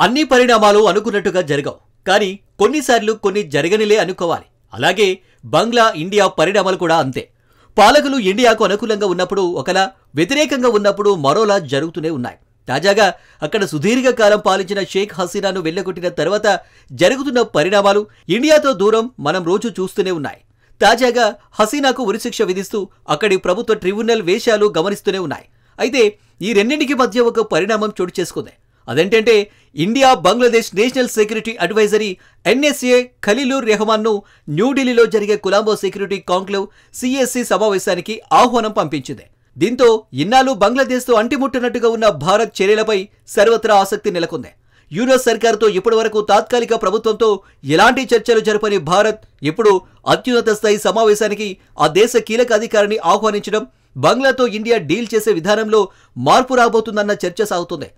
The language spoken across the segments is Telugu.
అన్ని పరిణామాలు అనుకున్నట్టుగా జరగవు. కానీ కొన్నిసార్లు కొన్ని జరగనిలే అనుకోవాలి. అలాగే బంగ్లా ఇండియా పరిణామాలు కూడా అంతే. పాలకులు ఇండియాకు అనుకూలంగా ఉన్నప్పుడు ఒకలా, వ్యతిరేకంగా ఉన్నప్పుడు మరోలా జరుగుతూనే ఉన్నాయి. తాజాగా అక్కడ సుదీర్ఘకాలం పాలించిన షేక్ హసీనాను వెళ్లగొట్టిన తర్వాత జరుగుతున్న పరిణామాలు ఇండియాతో దూరం మనం రోజు చూస్తూనే ఉన్నాయి. తాజాగా హసీనాకు ఉరిశిక్ష విధిస్తూ అక్కడి ప్రభుత్వ ట్రిబ్యునల్ వేషాలు గమనిస్తూనే ఉన్నాయి. అయితే ఈ రెండింటికి మధ్య ఒక పరిణామం చోటు చేసుకుంది. అదేంటంటే India Bangladesh national security advisory NSA ఖలీలుర్ రెహమాన్ను న్యూఢిల్లీలో జరిగే కొలంబో సెక్యూరిటీ కాంక్లేవ్ CSC సమావేశానికి ఆహ్వానం పంపించింది. దీంతో ఇన్నాళ్ళు బంగ్లాదేశ్తో అంటిముట్టనట్టుగా ఉన్న భారత్ చర్యలపై సర్వత్రా ఆసక్తి నెలకొంది. యూరోప్ సర్కారుతో ఇప్పటివరకు తాత్కాలిక ప్రభుత్వంతో ఎలాంటి చర్చలు జరపని భారత్ ఇప్పుడు అత్యున్నత స్థాయి సమావేశానికి ఆ దేశ కీలక అధికారిని ఆహ్వానించడం, బంగ్లాతో ఇండియా డీల్ చేసే విధానంలో మార్పు రాబోతుందన్న చర్చ సాగుతుంది.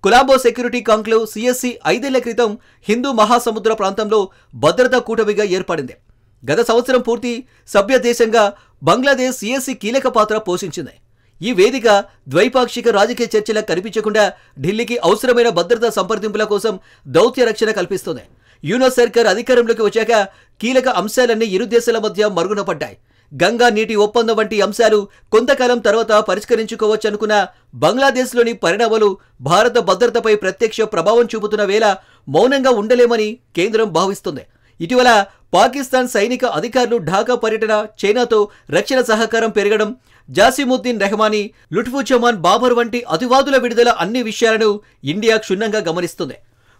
కొలంబో సెక్యూరిటీ కాంక్లేవ్ CSC 5 ఏళ్ల క్రితం హిందూ మహాసముద్ర ప్రాంతంలో భద్రతా కూటమిగా ఏర్పడింది. గత సంవత్సరం పూర్తి సభ్య దేశంగా బంగ్లాదేశ్ CSC కీలక పాత్ర పోషించింది. ఈ వేదిక ద్వైపాక్షిక రాజకీయ చర్చల కనిపించకుండా ఢిల్లీకి అవసరమైన భద్రతా సంప్రదింపుల కోసం దౌత్య రక్షణ కల్పిస్తుంది. యూరోప్ సర్కార్ అధికారంలోకి వచ్చాక కీలక అంశాలన్నీ ఇరు దేశాల మధ్య మరుగున పడ్డాయి. గంగా నీటి ఒప్పందం వంటి అంశాలు కొంతకాలం తర్వాత పరిష్కరించుకోవచ్చనుకున్న బంగ్లాదేశ్లోని పరిణామాలు భారత భద్రతపై ప్రత్యక్ష ప్రభావం చూపుతున్న వేళ మౌనంగా ఉండలేమని కేంద్రం భావిస్తుంది. ఇటీవల పాకిస్తాన్ సైనిక అధికారులు ఢాకా పర్యటన, చైనాతో రక్షణ సహకారం పెరగడం, జాసిముద్దీన్ రెహమానీ, లుట్ఫుజమాన్ బాబర్ వంటి అతివాదుల విడుదల అన్ని విషయాలను ఇండియా క్షుణ్ణంగా గమనిస్తుంది.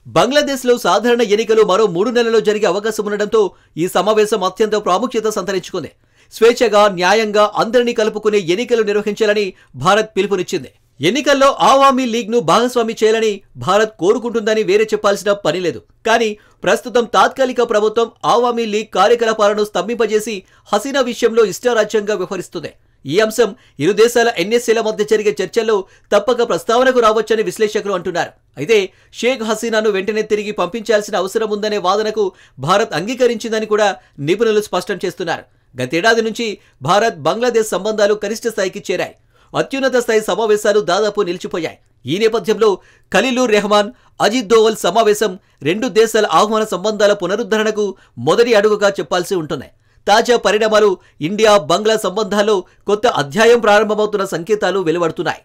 బంగ్లాదేశ్లో సాధారణ ఎన్నికలు మరో 3 నెలల్లో జరిగే అవకాశం ఉండడంతో ఈ సమావేశం అత్యంత ప్రాముఖ్యత సంతరించుకుంది. స్వేచ్ఛగా, న్యాయంగా అందరినీ కలుపుకునే ఎన్నికలు నిర్వహించాలని భారత్ పిలుపునిచ్చింది. ఎన్నికల్లో ఆవామీ లీగ్ను భాగస్వామి చేయాలని భారత్ కోరుకుంటుందని వేరే చెప్పాల్సిన పని లేదు. కానీ ప్రస్తుతం తాత్కాలిక ప్రభుత్వం ఆవామీ లీగ్ కార్యకలాపాలను స్తంభింపజేసి హసీనా విషయంలో ఇష్టారాజ్యంగా వ్యవహరిస్తుంది. ఈ అంశం ఇరు దేశాల NSAల మధ్య జరిగే చర్చల్లో తప్పక ప్రస్తావనకు రావచ్చని విశ్లేషకులు అంటున్నారు. అయితే షేక్ హసీనాను వెంటనే తిరిగి పంపించాల్సిన అవసరం ఉందనే వాదనకు భారత్ అంగీకరించిందని కూడా నిపుణులు స్పష్టం చేస్తున్నారు. గతేడాది నుంచి భారత్ బంగ్లాదేశ్ సంబంధాలు కనిష్ట స్థాయికి చేరాయి. అత్యున్నత స్థాయి సమావేశాలు దాదాపు నిలిచిపోయాయి. ఈ నేపథ్యంలో ఖలీలుర్ రెహమాన్, అజిత్ దోవల్ సమావేశం 2 దేశాల ఆహ్వాన సంబంధాల పునరుద్ధరణకు మొదటి అడుగుగా చెప్పాల్సి ఉంటుంది. తాజా పరిణామాలు ఇండియా బంగ్లా సంబంధాల్లో కొత్త అధ్యాయం ప్రారంభమవుతున్న సంకేతాలు వెలువడుతున్నాయి.